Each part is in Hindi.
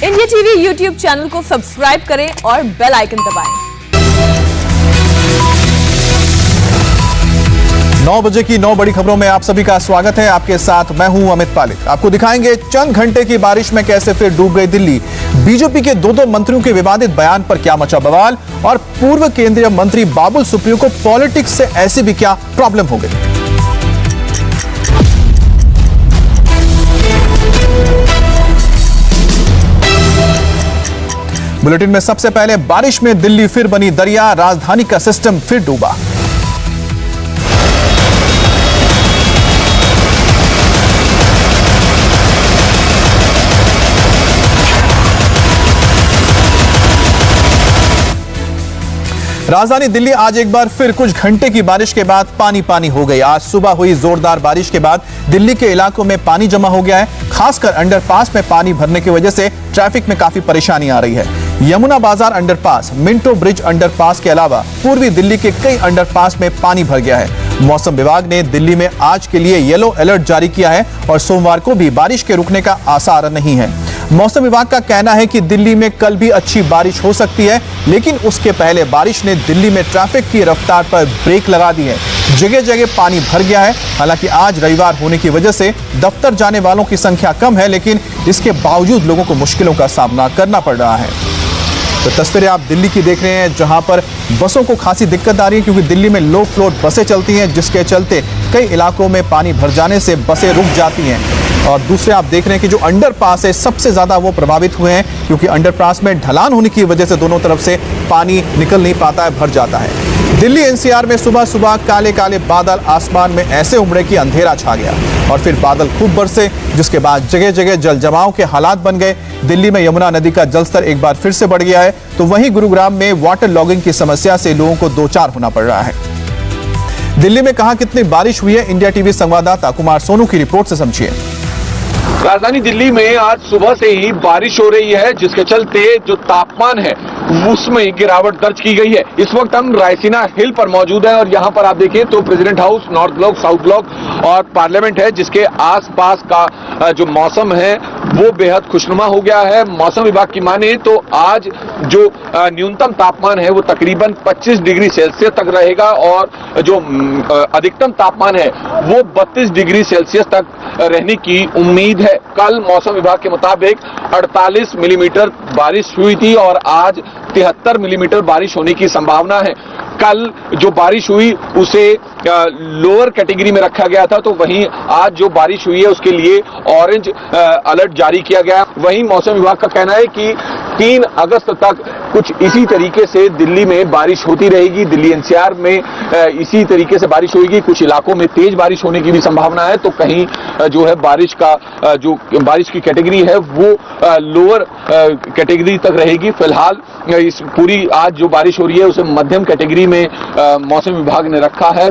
इंडिया टीवी यूट्यूब चैनल को सब्सक्राइब करें और बेल आइकन दबाएं। 9 बजे की 9 बड़ी खबरों में आप सभी का स्वागत है। आपके साथ मैं हूं अमित पालिक। आपको दिखाएंगे चंद घंटे की बारिश में कैसे फिर डूब गई दिल्ली, बीजेपी के दो मंत्रियों के विवादित बयान पर क्या मचा बवाल, और पूर्व केंद्रीय मंत्री बाबुल सुप्रियो को पॉलिटिक्स से ऐसी भी क्या प्रॉब्लम हो गई। बुलेटिन में सबसे पहले बारिश में दिल्ली फिर बनी दरिया, राजधानी का सिस्टम फिर डूबा। राजधानी दिल्ली आज एक बार फिर कुछ घंटे की बारिश के बाद पानी पानी हो गई। आज सुबह हुई जोरदार बारिश के बाद दिल्ली के इलाकों में पानी जमा हो गया है। खासकर अंडरपास में पानी भरने की वजह से ट्रैफिक में काफी परेशानी आ रही है। यमुना बाजार अंडरपास, मिंटो ब्रिज अंडरपास के अलावा पूर्वी दिल्ली के कई अंडरपास में पानी भर गया है। मौसम विभाग ने दिल्ली में आज के लिए येलो अलर्ट जारी किया है और सोमवार को भी बारिश के रुकने का आसार नहीं है। मौसम विभाग का कहना है कि दिल्ली में कल भी अच्छी बारिश हो सकती है, लेकिन उसके पहले बारिश ने दिल्ली में ट्रैफिक की रफ्तार पर ब्रेक लगा दी है। जगह जगह पानी भर गया है। हालांकि आज रविवार होने की वजह से दफ्तर जाने वालों की संख्या कम है, लेकिन इसके बावजूद लोगों को मुश्किलों का सामना करना पड़ रहा है। तो तस्वीरें आप दिल्ली की देख रहे हैं, जहां पर बसों को खासी दिक्कत आ रही है, क्योंकि दिल्ली में लो फ्लोर बसें चलती हैं, जिसके चलते कई इलाकों में पानी भर जाने से बसें रुक जाती हैं। और दूसरे आप देख रहे हैं कि जो अंडरपास है सबसे ज्यादा वो प्रभावित हुए हैं, क्योंकि अंडरपास में ढलान होने की वजह से दोनों तरफ से पानी निकल नहीं पाता है, भर जाता है। दिल्ली एनसीआर में सुबह सुबह काले काले बादल आसमान में ऐसे उमड़े कि अंधेरा छा गया और फिर बादल खूब बरसे, जिसके बाद जगह जगह जल जमाव के हालात बन गए। दिल्ली में यमुना नदी का जलस्तर एक बार फिर से बढ़ गया है, तो वहीं गुरुग्राम में वाटर लॉगिंग की समस्या से लोगों को दो चार होना पड़ रहा है। दिल्ली में कहां कितनी बारिश हुई है, इंडिया टीवी संवाददाता कुमार सोनू की रिपोर्ट से समझिए। राजधानी दिल्ली में आज सुबह से ही बारिश हो रही है, जिसके चलते जो तापमान है उसमें गिरावट दर्ज की गई है। इस वक्त हम रायसीना हिल पर मौजूद हैं और यहाँ पर आप देखें तो president house, north block, south block और पार्लियामेंट है, जिसके आसपास का जो मौसम है वो बेहद खुशनुमा हो गया है। मौसम विभाग की माने तो आज जो न्यूनतम तापमान है वो तकरीबन 25 डिग्री सेल्सियस तक रहेगा और जो अधिकतम तापमान है वो 32 डिग्री सेल्सियस तक रहने की उम्मीद है। कल मौसम विभाग के मुताबिक 48 मिलीमीटर बारिश हुई थी और आज 73 मिलीमीटर बारिश होने की संभावना है। कल जो बारिश हुई उसे लोअर कैटेगरी में रखा गया था, तो वहीं आज जो बारिश हुई है उसके लिए ऑरेंज अलर्ट जारी किया गया। वहीं मौसम विभाग का कहना है कि 3 अगस्त तक कुछ इसी तरीके से दिल्ली में बारिश होती रहेगी। दिल्ली एनसीआर में इसी तरीके से बारिश होगी। कुछ इलाकों में तेज बारिश होने की भी संभावना है, तो कहीं जो है बारिश की कैटेगरी है वो लोअर कैटेगरी तक रहेगी। फिलहाल इस पूरी आज जो बारिश हो रही है उसे मध्यम कैटेगरी में मौसम विभाग ने रखा है।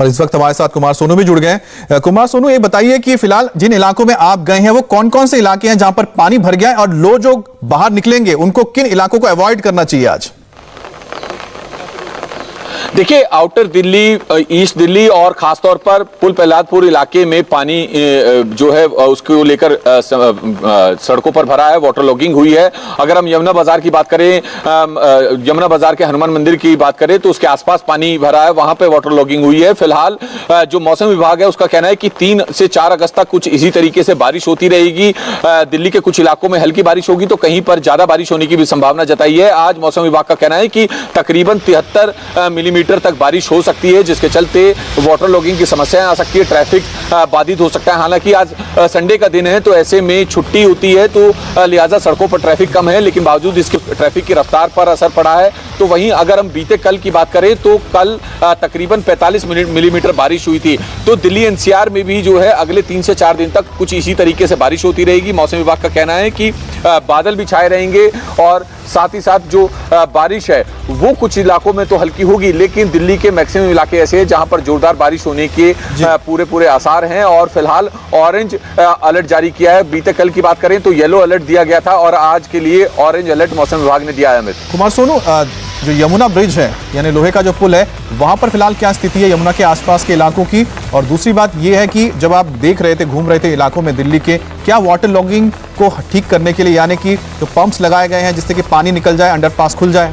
और इस वक्त हमारे साथ कुमार सोनू भी जुड़ गए। कुमार सोनू, ये बताइए कि फिलहाल जिन इलाकों में आप गए हैं वो कौन कौन से इलाके हैं जहां पर पानी भर गया है, और लोग जो बाहर निकलेंगे उनको किन इलाकों को अवॉइड करना चाहिए आज? देखिए, आउटर दिल्ली, ईस्ट दिल्ली और खासतौर पर पुल प्रहलादपुर इलाके में पानी जो है उसको लेकर सड़कों पर भरा है, वाटर लॉगिंग हुई है। अगर हम यमुना बाजार की बात करें, यमुना बाजार के हनुमान मंदिर की बात करें तो उसके आसपास पानी भरा है, वहां पे वाटर लॉगिंग हुई है। फिलहाल जो मौसम विभाग है उसका कहना है कि 3 से 4 अगस्त तक कुछ इसी तरीके से बारिश होती रहेगी। दिल्ली के कुछ इलाकों में हल्की बारिश होगी तो कहीं पर ज्यादा बारिश होने की भी संभावना जताई है। आज मौसम विभाग का कहना है कि तकरीबन 73 मिलीमीटर तक बारिश हो सकती है, जिसके चलते वाटर लॉगिंग की समस्याएं आ सकती है, ट्रैफिक बाधित हो सकता है। हालांकि आज संडे का दिन है तो ऐसे में छुट्टी होती है, तो लिहाजा सड़कों पर ट्रैफिक कम है, लेकिन बावजूद इसके ट्रैफिक की रफ्तार पर असर पड़ा है। तो वहीं अगर हम बीते कल की बात करें तो कल तकरीबन 45 मिलीमीटर बारिश हुई थी। तो दिल्ली एनसीआर में भी जो है अगले 3 से 4 दिन तक कुछ इसी तरीके से बारिश होती रहेगी। मौसम विभाग का कहना है कि बादल भी छाए रहेंगे और साथ ही साथ जो बारिश है वो कुछ इलाकों में तो हल्की होगी, लेकिन दिल्ली के मैक्सिमम इलाके ऐसे हैं जहां पर जोरदार बारिश होने के पूरे आसार हैं। और फिलहाल ऑरेंज अलर्ट जारी किया है। बीते कल की बात करें तो येलो अलर्ट दिया गया था और आज के लिए ऑरेंज अलर्ट मौसम विभाग ने दिया है। अमित कुमार सोनू, जो यमुना ब्रिज है यानी लोहे का जो पुल है वहां पर फिलहाल क्या स्थिति है यमुना के आसपास के इलाकों की। और दूसरी बात यह है कि जब आप देख रहे थे, घूम रहे थे इलाकों में दिल्ली के, क्या वाटर लॉगिंग को ठीक करने के लिए यानी कि जो पंप्स लगाए गए हैं जिससे कि पानी निकल जाए, अंडरपास खुल जाए?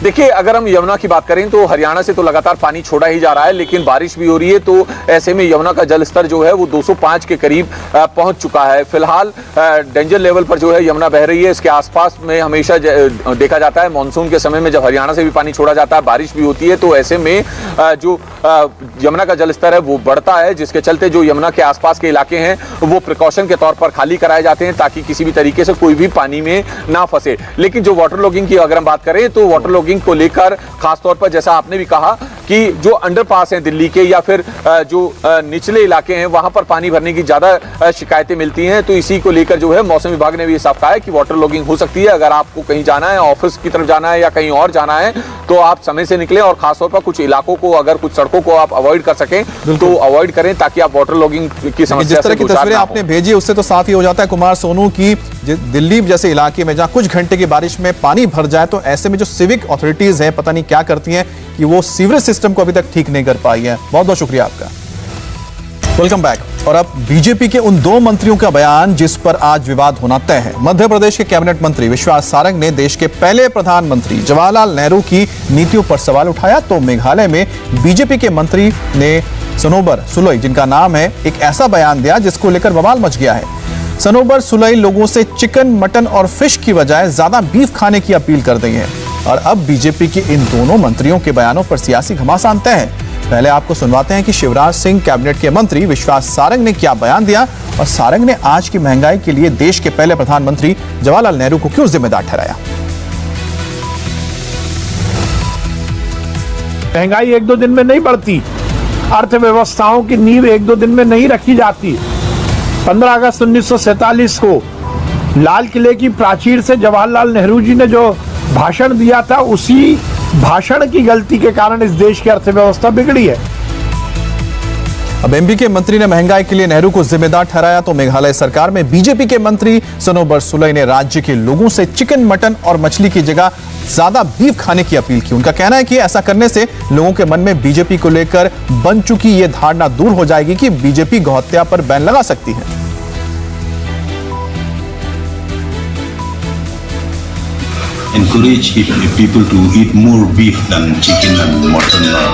देखिए, अगर हम यमुना की बात करें तो हरियाणा से तो लगातार पानी छोड़ा ही जा रहा है, लेकिन बारिश भी हो रही है, तो ऐसे में यमुना का जल स्तर जो है वो 205 के करीब पहुंच चुका है। फिलहाल डेंजर लेवल पर जो है यमुना बह रही है। इसके आसपास में हमेशा देखा जाता है मानसून के समय में जब हरियाणा से भी पानी छोड़ा जाता है, बारिश भी होती है, तो ऐसे में जो यमुना का जल स्तर है वो बढ़ता है, जिसके चलते जो यमुना के आसपास के इलाके हैं वो प्रिकॉशन के तौर पर खाली कराए जाते हैं ताकि किसी भी तरीके से कोई भी पानी में ना फंसे। लेकिन जो वाटर लॉगिंग की अगर हम बात करें तो वाटर लॉगिंग को लेकर खासतौर पर जैसा आपने भी कहा कि जो अंडरपास हैं दिल्ली के या फिर जो निचले इलाके हैं वहां पर पानी भरने की ज्यादा शिकायतें मिलती हैं, तो इसी को लेकर जो है मौसम विभाग ने भी साफ कहा है कि वाटर लॉगिंग हो सकती है। अगर आपको कहीं जाना है, ऑफिस की तरफ जाना है या कहीं और जाना है, तो आप समय से निकलें और खासतौर पर कुछ इलाकों को, अगर कुछ सड़कों को आप अवॉइड कर सकें तो अवॉइड करें ताकि आप वाटर लॉगिंग की समस्या जिस तरह की तस्वीरें आपने भेजी उससे तो साफ ही हो जाता है कुमार सोनू की दिल्ली जैसे इलाके में जहां कुछ घंटे की बारिश में पानी भर जाए तो ऐसे में जो सिविक अथॉरिटीज हैं पता नहीं क्या करती हैं कि वो सीवरेज सिस्टम को अभी तक ठीक नहीं कर पाई है। बहुत बहुत शुक्रिया आपका। Welcome back. और अब बीजेपी के उन दो मंत्रियों का बयान जिस पर आज विवाद होना तय है। मध्य प्रदेश के कैबिनेट मंत्री विश्वास सारंग ने देश के पहले प्रधानमंत्री जवाहरलाल नेहरू की नीतियों पर सवाल उठाया, तो मेघालय में बीजेपी के मंत्री ने सनोबर सुलोई, जिनका नाम है, एक ऐसा बयान दिया जिसको लेकर बवाल मच गया है। सनोबर सुलोई लोगों से चिकन, मटन और फिश की बजाय ज्यादा बीफ खाने की अपील कर रही है। और अब बीजेपी के इन दोनों मंत्रियों के बयानों पर सियासी घमासान तय है। पहले आपको सुनवाते हैं कि शिवराज सिंह कैबिनेट के मंत्री विश्वास सारंग ने क्या बयान दिया और सारंग ने आज की महंगाई के लिए देश के पहले प्रधानमंत्री जवाहरलाल नेहरू को क्यों जिम्मेदार ठहराया। महंगाई एक दो दिन में नहीं बढ़ती, अर्थव्यवस्थाओं की नींव एक दो दिन में नहीं रखी जाती। 15 अगस्त 1947 को लाल किले की प्राचीर से जवाहरलाल नेहरू जी ने जो भाषण दिया था, उसी भाषण की गलती के कारण इस देश की अर्थव्यवस्था बिगड़ी है। अब एमपी के मंत्री ने महंगाई के लिए नेहरू को जिम्मेदार ठहराया, तो मेघालय सरकार में बीजेपी के मंत्री सनोबर सुलोई ने राज्य के लोगों से चिकन, मटन और मछली की जगह ज्यादा बीफ खाने की अपील की। उनका कहना है कि ऐसा करने से लोगों के मन में बीजेपी को लेकर बन चुकी ये धारणा दूर हो जाएगी कि बीजेपी गौहत्या पर बैन लगा सकती है। Encourage people to eat more beef than chicken and mutton or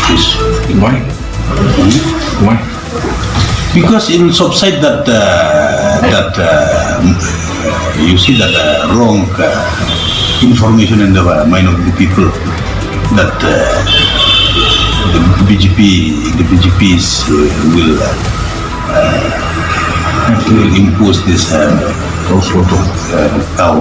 fish. Why? Why? Because it will subside that you see that wrong information in the mind of the people that the BJPs will impose this sort of cow.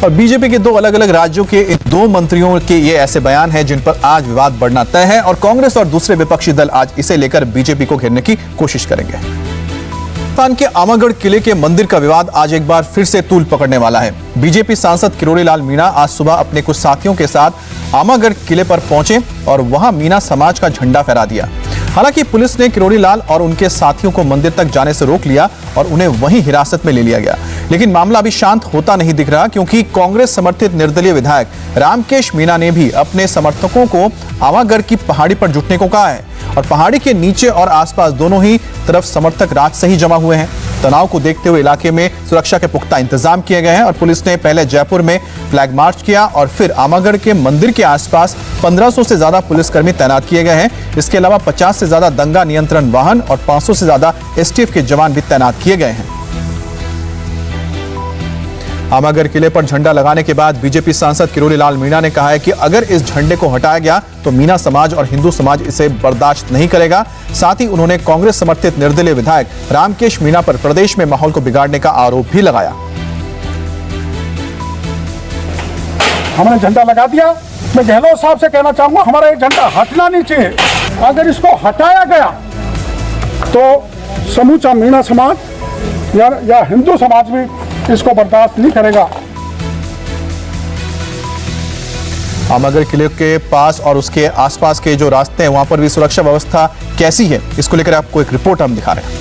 और बीजेपी के दो अलग अलग राज्यों के इन दो मंत्रियों के ये ऐसे बयान हैं जिन पर आज विवाद बढ़ना तय है और कांग्रेस और दूसरे विपक्षी दल आज इसे लेकर बीजेपी को घेरने की कोशिश करेंगे। राजस्थान के आमागढ़ किले के मंदिर का विवाद आज एक बार फिर से तूल पकड़ने वाला है। बीजेपी सांसद किरोड़ी लाल मीणा आज सुबह अपने कुछ साथियों के साथ आमागढ़ किले पर पहुंचे और वहां मीणा समाज का झंडा फहरा दिया। हालांकि पुलिस ने किरोड़ी लाल और उनके साथियों को मंदिर तक जाने से रोक लिया और उन्हें वहीं हिरासत में ले लिया गया। लेकिन मामला अभी शांत होता नहीं दिख रहा, क्योंकि कांग्रेस समर्थित निर्दलीय विधायक रामकेश मीणा ने भी अपने समर्थकों को आमागढ़ की पहाड़ी पर जुटने को कहा है और पहाड़ी के नीचे और आसपास दोनों ही तरफ समर्थक रात से ही जमा हुए हैं। तनाव को देखते हुए इलाके में सुरक्षा के पुख्ता इंतजाम किए गए हैं और पुलिस ने पहले जयपुर में फ्लैग मार्च किया और फिर आमागढ़ के मंदिर के आसपास 1500 से ज्यादा पुलिसकर्मी तैनात किए गए हैं। इसके अलावा 50 से ज्यादा दंगा नियंत्रण वाहन और 500 से ज्यादा एसटीएफ के जवान भी तैनात किए गए हैं। आमागढ़ किले पर झंडा लगाने के बाद बीजेपी सांसद किरोड़ी लाल मीणा ने कहा है कि अगर इस झंडे को हटाया गया तो मीणा समाज और हिंदू समाज इसे बर्दाश्त नहीं करेगा। साथ ही उन्होंने कांग्रेस समर्थित निर्दलीय विधायक रामकेश मीणा पर प्रदेश में माहौल को बिगाड़ने का आरोप भी लगाया। हमने झंडा लगा दिया। मैं गहलोत साहब से कहना चाहूंगा, हमारा ये झंडा हटना नहीं चाहिए। अगर इसको हटाया गया तो समूचा मीणा समाज या हिंदू समाज भी इसको बर्दाश्त नहीं करेगा। आमागढ़ किले के पास और उसके आसपास के जो रास्ते हैं वहां पर भी सुरक्षा व्यवस्था कैसी है, इसको लेकर आपको एक रिपोर्ट हम दिखा रहे हैं।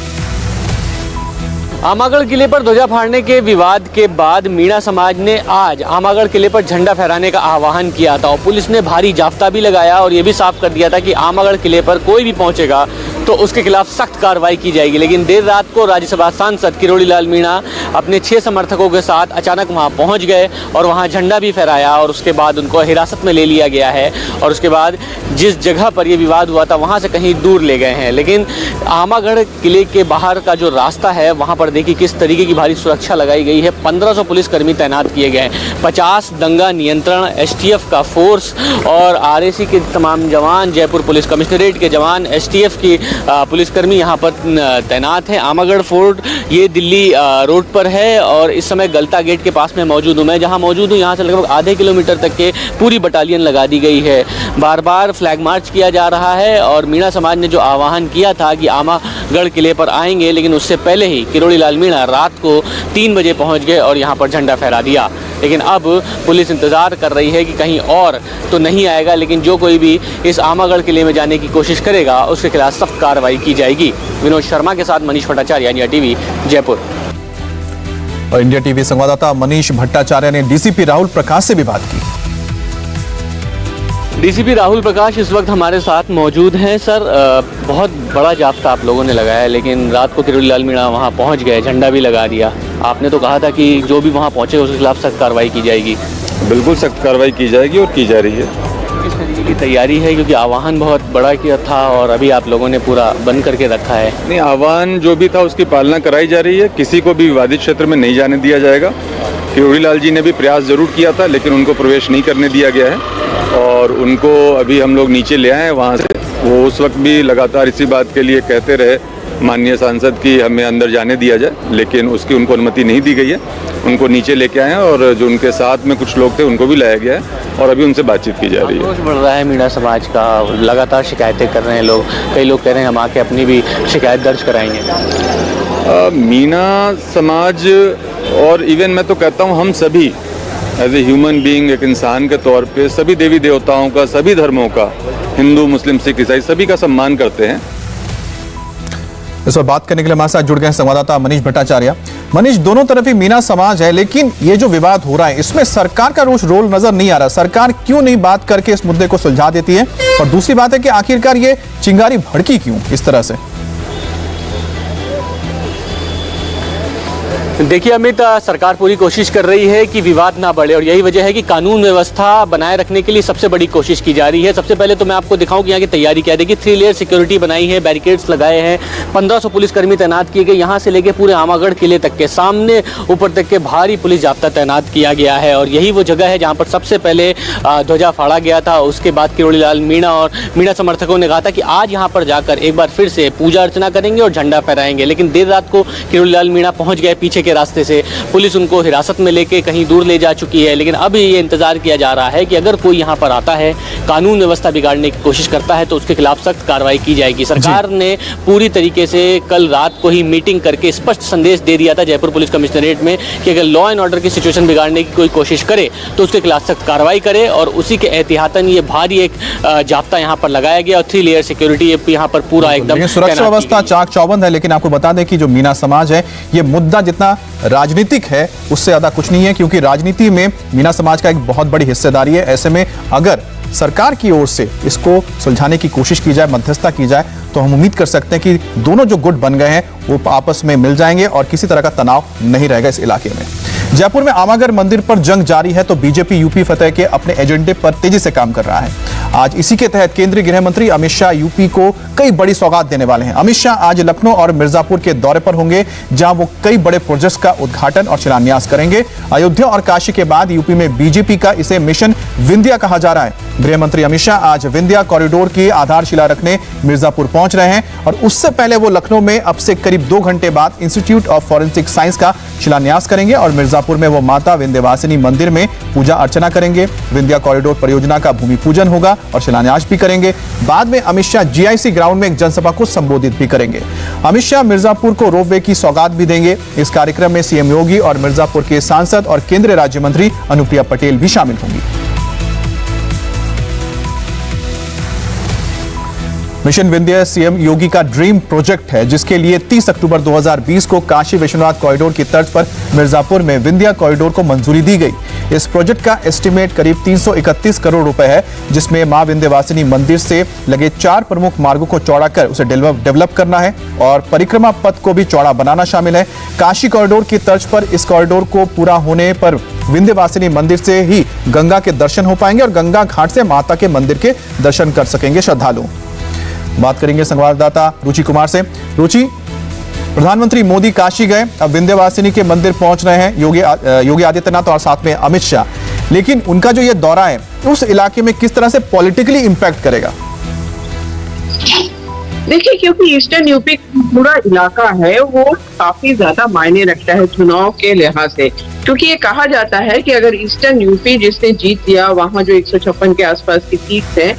आमागढ़ किले पर ध्वजा फाड़ने के विवाद के बाद मीणा समाज ने आज आमागढ़ किले पर झंडा फहराने का आह्वान किया था और पुलिस ने भारी जाब्ता भी लगाया और ये भी साफ कर दिया था कि आमागढ़ किले पर कोई भी पहुंचेगा तो उसके खिलाफ सख्त कार्रवाई की जाएगी। लेकिन देर रात को राज्यसभा सांसद किरोड़ी लाल मीणा अपने 6 समर्थकों के साथ अचानक वहां पहुंच गए और वहां झंडा भी फहराया और उसके बाद उनको हिरासत में ले लिया गया है और उसके बाद जिस जगह पर यह विवाद हुआ था वहां से कहीं दूर ले गए हैं। लेकिन आमागढ़ किले के बाहर का जो रास्ता है वहां पर देखिए किस तरीके की भारी सुरक्षा लगाई गई है। 1500 पुलिसकर्मी तैनात किए गए हैं, 50 दंगा नियंत्रण STF का फोर्स और RAC के तमाम जवान, जयपुर पुलिस कमिश्नरेट के जवान, STF की पुलिसकर्मी यहाँ पर तैनात हैं। आमागढ़ फोर्ट ये दिल्ली रोड पर है और इस समय गलता गेट के पास में मौजूद हूँ मैं, जहाँ मौजूद हूँ यहाँ से लगभग आधे किलोमीटर तक के पूरी बटालियन लगा दी गई है। बार बार फ्लैग मार्च किया जा रहा है और मीणा समाज ने जो आह्वान किया था कि आमागढ़ किले पर आएंगे, लेकिन उससे पहले ही किरोड़ी लाल मीणा रात को 3 बजे पहुँच गए और यहाँ पर झंडा फहरा दिया। लेकिन अब पुलिस इंतज़ार कर रही है कि कहीं और तो नहीं आएगा, लेकिन जो कोई भी इस आमागढ़ किले में जाने की कोशिश करेगा उसके खिलाफ सख्त कार्रवाई की जाएगी। विनोद शर्मा के साथ मनीष भट्टाचार्य, इंडिया टीवी, जयपुर। और इंडिया टीवी संवाददाता मनीष भट्टाचार्य ने DCP राहुल प्रकाश से भी बात की। DCP राहुल प्रकाश इस वक्त हमारे साथ मौजूद हैं। सर, बहुत बड़ा जाब्ता आप लोगों ने लगाया है, लेकिन रात को किरोड़ी लाल मीणा वहाँ पहुँच गए, झंडा भी लगा दिया। आपने तो कहा था कि जो भी वहाँ पहुँचे उसके खिलाफ सख्त कार्रवाई की जाएगी। बिल्कुल सख्त कार्रवाई की जाएगी और की जा रही है। किस तरीके की तैयारी है, क्योंकि आह्वान बहुत बड़ा किया था और अभी आप लोगों ने पूरा बंद करके रखा है? नहीं, आह्वान जो भी था उसकी पालना कराई जा रही है। किसी को भी विवादित क्षेत्र में नहीं जाने दिया जाएगा। किरोड़ी लाल जी ने भी प्रयास जरूर किया था, लेकिन उनको प्रवेश नहीं करने दिया गया है और उनको अभी हम लोग नीचे ले आए हैं वहाँ से। वो उस वक्त भी लगातार इसी बात के लिए कहते रहे माननीय सांसद की हमें अंदर जाने दिया जाए, लेकिन उसकी उनको अनुमति नहीं दी गई है। उनको नीचे लेके आए हैं और जो उनके साथ में कुछ लोग थे उनको भी लाया गया है और अभी उनसे बातचीत की जा रही है। आक्रोश बढ़ रहा है मीणा समाज का, लगातार शिकायतें कर रहे हैं लोग। कई लोग कह रहे हैं हम आके अपनी भी शिकायत दर्ज कराएंगे। मीणा समाज और इवन मैं तो कहता हूँ हम सभी एज ए ह्यूमन बीइंग, एक इंसान के तौर पे सभी देवी देवताओं का, सभी धर्मों का, हिंदू, मुस्लिम, सिख, ईसाई, सभी का सम्मान करते हैं। इस पर बात करने के लिए हमारे साथ जुड़ गए संवाददाता मनीष भट्टाचार्य। मनीष, दोनों तरफ ही मीणा समाज है, लेकिन ये जो विवाद हो रहा है इसमें सरकार का रोल नजर नहीं आ रहा। सरकार क्यों नहीं बात करके इस मुद्दे को सुलझा देती है? और दूसरी बात है कि आखिरकार ये चिंगारी भड़की क्यों इस तरह से? देखिए अमित, सरकार पूरी कोशिश कर रही है कि विवाद ना बढ़े और यही वजह है कि कानून व्यवस्था बनाए रखने के लिए सबसे बड़ी कोशिश की जा रही है। सबसे पहले तो मैं आपको दिखाऊं कि यहाँ की तैयारी क्या है। देखिए 3 लेयर सिक्योरिटी बनाई है, बैरिकेड्स लगाए हैं, 1500 पुलिसकर्मी तैनात किए गए। यहाँ से लेके पूरे आमागढ़ किले तक के सामने ऊपर तक के भारी पुलिस जाब्ता तैनात किया गया है और यही वो जगह है जहाँ पर सबसे पहले ध्वजा फाड़ा गया था। उसके बाद किरोड़ी लाल मीणा और मीणा समर्थकों ने कहा था कि आज यहाँ पर जाकर एक बार फिर से पूजा अर्चना करेंगे और झंडा फहराएंगे। लेकिन देर रात को किरोड़ी लाल मीणा पहुँच गए पीछे के रास्ते से, पुलिस उनको हिरासत में लेके कहीं दूर ले जा चुकी है। लेकिन अब ये इंतजार किया जा रहा है कि अगर कोई यहाँ पर आता है, कानून व्यवस्था बिगाड़ने की कोशिश करता है, तो उसके खिलाफ सख्त कार्रवाई की जाएगी। सरकार ने पूरी तरीके से कल रात को ही मीटिंग करके स्पष्ट संदेश दे दिया था जयपुर पुलिस कमिश्नरेट में कि अगर लॉ एंड ऑर्डर की सिचुएशन बिगाड़ने की कोई कोशिश करे तो उसके खिलाफ सख्त कार्रवाई करे और उसी के एहतियातन ये भारी एक जाब्ता यहाँ पर लगाया गया और 3 लेयर सिक्योरिटी यहाँ पर पूरा एकदम सुरक्षा व्यवस्था चाक चौबंद है। लेकिन आपको बता दें कि जो मीणा समाज है ये मुद्दा जितना राजनीतिक है उससे ज्यादा कुछ नहीं है, क्योंकि राजनीति में मीणा समाज का एक बहुत बड़ी हिस्सेदारी है। ऐसे में अगर सरकार की ओर से इसको सुलझाने की कोशिश की जाए, मध्यस्थता की जाए, तो हम उम्मीद कर सकते हैं कि दोनों जो गुट बन गए हैं वो आपस में मिल जाएंगे और किसी तरह का तनाव नहीं रहेगा इस इलाके में। जयपुर में आमागढ़ मंदिर पर जंग जारी है तो बीजेपी यूपी फतेह के अपने एजेंडे पर तेजी से काम कर रहा है। आज इसी के तहत केंद्रीय गृह मंत्री अमित शाह यूपी को कई बड़ी सौगात देने वाले हैं। अमित शाह आज लखनऊ और मिर्जापुर के दौरे पर होंगे, जहां वो कई बड़े प्रोजेक्ट्स का उद्घाटन और शिलान्यास करेंगे। अयोध्या और काशी के बाद यूपी में बीजेपी का इसे मिशन विंध्या कहा जा रहा है। गृह मंत्री अमित शाह आज विंध्या कॉरिडोर की आधारशिला रखने मिर्जापुर पहुंच रहे हैं और उससे पहले वो लखनऊ में अब से करीब 2 घंटे बाद इंस्टीट्यूट ऑफ फॉरेंसिक साइंस का शिलान्यास करेंगे और मिर्जापुर में वो माता विंध्यवासिनी मंदिर में पूजा अर्चना करेंगे। विंध्या कॉरिडोर परियोजना का भूमि पूजन होगा और शिलान्यास भी करेंगे। बाद में अमित शाह GIC ग्राउंड में एक जनसभा को संबोधित भी करेंगे। अमित शाह मिर्जापुर को रोपवे की सौगात भी देंगे। इस कार्यक्रम में CM योगी और मिर्जापुर के सांसद और केंद्रीय राज्य मंत्री अनुप्रिया पटेल भी शामिल होंगी। मिशन विंध्य सीएम योगी का ड्रीम प्रोजेक्ट है, जिसके लिए 30 अक्टूबर 2020 को काशी विश्वनाथ कॉरिडोर की तर्ज पर मिर्जापुर में विंध्या कॉरिडोर को मंजूरी दी गई। इस प्रोजेक्ट का एस्टीमेट करीब 331 करोड़ रुपए है, जिसमें मां विंध्यवासिनी मंदिर से लगे 4 प्रमुख मार्गों को चौड़ा कर उसे डेवलप करना है और परिक्रमा पथ को भी चौड़ा बनाना शामिल है। काशी कॉरिडोर की तर्ज पर इस कॉरिडोर को पूरा होने पर विंध्यवासिनी मंदिर से ही गंगा के दर्शन हो पाएंगे और गंगा घाट से माता के मंदिर के दर्शन कर सकेंगे श्रद्धालु। बात करेंगे संवाददाता रुचि कुमार से। रुचि, प्रधानमंत्री मोदी काशी गए, अब विंध्यवासिनी के मंदिर पहुंच रहे हैं योगी आदित्यनाथ और साथ में अमित शाह, लेकिन उनका जो ये दौरा है उस इलाके में किस तरह से पॉलिटिकली इंपैक्ट करेगा? देखिए, क्योंकि ईस्टर्न यूपी पूरा इलाका है वो काफी ज्यादा मायने रखता है चुनाव के लिहाज से, क्योंकि ये कहा जाता है कि अगर ईस्टर्न यूपी जिसने जीत लिया, वहां जो 156 के आसपास की सीट है,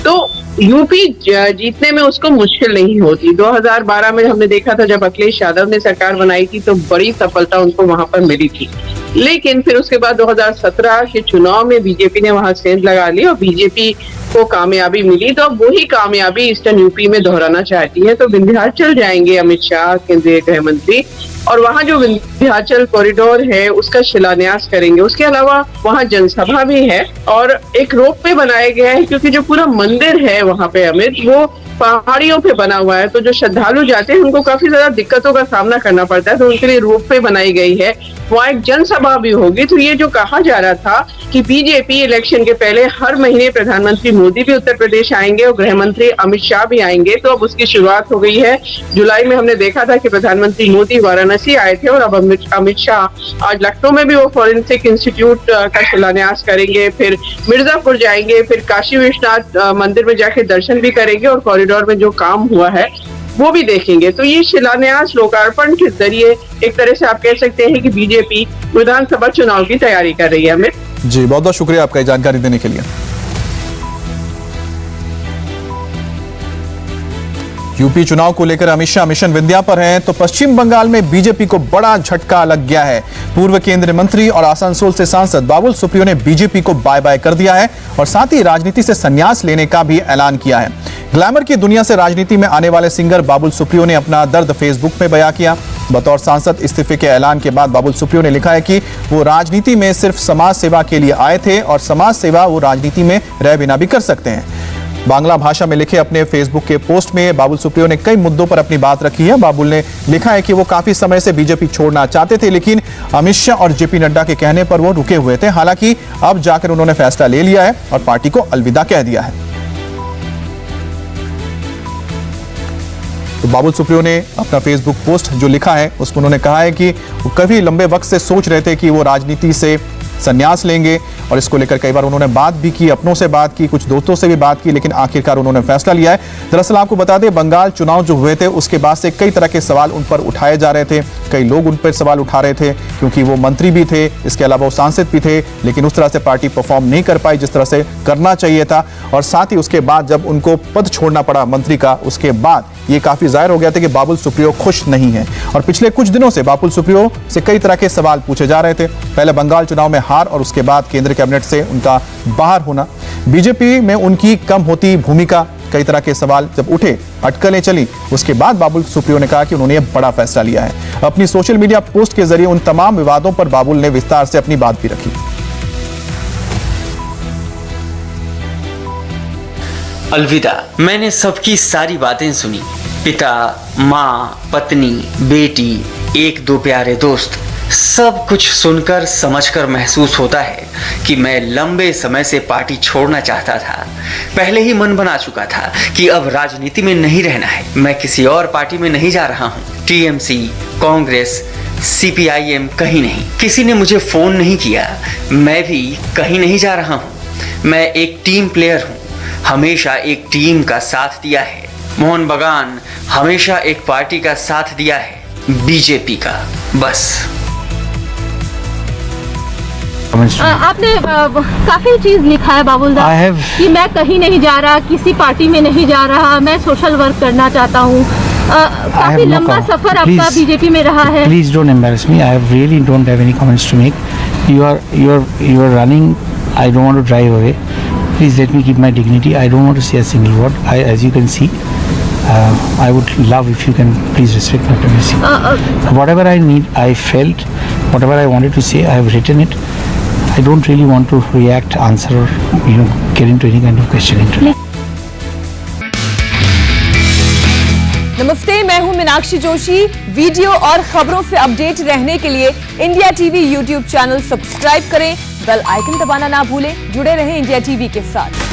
तो यूपी जीतने में उसको मुश्किल नहीं होती। 2012 में हमने देखा था जब अखिलेश यादव ने सरकार बनाई थी तो बड़ी सफलता उनको वहां पर मिली थी, लेकिन फिर उसके बाद 2017 के चुनाव में बीजेपी ने वहां सेंध लगा ली और बीजेपी को कामयाबी मिली, तो अब वही कामयाबी ईस्टर्न यूपी में दोहराना चाहती है। तो विंध्याचल जाएंगे अमित शाह, केंद्रीय गृह मंत्री, और वहां जो विंध्याचल कॉरिडोर है उसका शिलान्यास करेंगे। उसके अलावा वहां जनसभा भी है और एक रोपवे बनाया गया है, क्योंकि जो पूरा मंदिर है वहां पे अमित, वो पहाड़ियों पे बना हुआ है, तो जो श्रद्धालु जाते हैं उनको काफी ज्यादा दिक्कतों का सामना करना पड़ता है, तो उनके लिए रोपवे बनाई गई है। वहाँ एक जनसभा भी होगी। तो ये जो कहा जा रहा था कि बीजेपी इलेक्शन के पहले हर महीने प्रधानमंत्री मोदी भी उत्तर प्रदेश आएंगे और गृह मंत्री अमित शाह भी आएंगे, तो अब उसकी शुरुआत हो गई है। जुलाई में हमने देखा था कि प्रधानमंत्री मोदी वाराणसी आए थे और अब अमित शाह आज लखनऊ में भी वो फॉरेंसिक इंस्टीट्यूट का शिलान्यास करेंगे, फिर मिर्जापुर जाएंगे, फिर काशी विश्वनाथ मंदिर में जाके दर्शन भी करेंगे और कॉरिडोर में जो काम हुआ है वो भी देखेंगे। तो ये शिलान्यास लोकार्पण के जरिए एक तरह से आप कह सकते हैं कि बीजेपी विधानसभा चुनाव की तैयारी कर रही है। अमित जी, बहुत बहुत शुक्रिया आपका जानकारी देने के लिए। यूपी चुनाव को लेकर अमित शाह मिशन विंध्या पर हैं, तो पश्चिम बंगाल में बीजेपी को बड़ा झटका लग गया है। पूर्व केंद्रीय मंत्री और आसनसोल से सांसद बाबुल सुप्रियो ने बीजेपी को बाय बाय कर दिया है और साथ ही राजनीति से संन्यास लेने का भी ऐलान किया है। ग्लैमर की दुनिया से राजनीति में आने वाले सिंगर बाबुल सुप्रियो ने अपना दर्द फेसबुक में बयां किया। बतौर सांसद इस्तीफे के ऐलान के बाद बाबुल सुप्रियो ने लिखा है कि वो राजनीति में सिर्फ समाज सेवा के लिए आए थे और समाज सेवा वो राजनीति में रह बिना भी कर सकते हैं। बांग्ला भाषा में लिखे अपने फेसबुक के पोस्ट में बाबुल सुप्रियो ने कई मुद्दों पर अपनी बात रखी है। बाबुल ने लिखा है कि वो काफी समय से बीजेपी छोड़ना चाहते थे, लेकिन अमित शाह और जेपी नड्डा के कहने पर वो रुके हुए थे। हालांकि अब जाकर उन्होंने फैसला ले लिया है और पार्टी को अलविदा कह दिया है। तो बाबुल सुप्रियो ने अपना फेसबुक पोस्ट जो लिखा है उसमें उन्होंने कहा है कि वो काफी लंबे वक्त से सोच रहे थे कि वो राजनीति से संन्यास लेंगे और इसको लेकर कई बार उन्होंने बात भी की, अपनों से बात की, कुछ दोस्तों से भी बात की, लेकिन आखिरकार उन्होंने फैसला लिया है। दरअसल आपको बता दें, बंगाल चुनाव जो हुए थे उसके बाद से कई तरह के सवाल उन पर उठाए जा रहे थे, कई लोग उन पर सवाल उठा रहे थे, क्योंकि वो मंत्री भी थे, इसके अलावा वो सांसद भी थे, लेकिन उस तरह से पार्टी परफॉर्म नहीं कर पाई जिस तरह से करना चाहिए था। और साथ ही उसके बाद जब उनको पद छोड़ना पड़ा मंत्री का, उसके बाद ये काफी जाहिर हो गया था कि बाबुल सुप्रियो खुश नहीं है। और पिछले कुछ दिनों से बाबुल सुप्रियो से कई तरह के सवाल पूछे जा रहे थे। पहले बंगाल चुनाव में हार और उसके बाद केंद्रीय कैबिनेट से उनका बाहर होना, बीजेपी में उनकी कम होती भूमिका, कई तरह के सवाल जब उठे, अटकलें चली, उसके बाद बाबुल सुप्रियो ने कहा कि उन्होंने यह बड़ा फैसला लिया है। अपनी सोशल मीडिया पोस्ट के जरिए उन तमाम विवादों पर बाबुल ने विस्तार से अपनी बात भी रखी। अलविदा। मैंने सबकी सारी बातें सुनी, पिता, माँ, पत्नी, बेटी, एक दो प्यारे दोस्त, सब कुछ सुनकर समझकर महसूस होता है कि मैं लंबे समय से पार्टी छोड़ना चाहता था। पहले ही मन बना चुका था कि अब राजनीति में नहीं रहना है। मैं किसी और पार्टी में नहीं जा रहा हूँ, टीएमसी, कांग्रेस, सीपीआईएम, कहीं नहीं। किसी ने मुझे फोन नहीं किया, मैं भी कहीं नहीं जा रहा हूँ। मैं एक टीम प्लेयर हूँ, हमेशा एक टीम का साथ दिया है। मोहन बगान हमेशा एक पार्टी का साथ दिया है, बीजेपी का, बस। आपने काफी चीज लिखा है बाबुल दा कि मैं कहीं नहीं जा रहा, किसी पार्टी में नहीं जा रहा, मैं सोशल वर्क करना चाहता हूँ। काफी लंबा सफर आपका बीजेपी में रहा है। Please don't embarrass me, I really don't have any comments to make. You are running, I don't want to drive away. Please let me keep my dignity. I don't want to say a single word. As you can see, I would love if you can please respect my privacy. Whatever I need, I felt, whatever I wanted to say, I have written it. I don't really want to react, answer, or get into any kind of question into it. नमस्ते, मैं हूं मीनाक्षी जोशी। वीडियो और खबरों से अपडेट रहने के लिए India TV YouTube channel subscribe करें, बेल आइकन दबाना ना भूलें। जुड़े रहें इंडिया टीवी के साथ।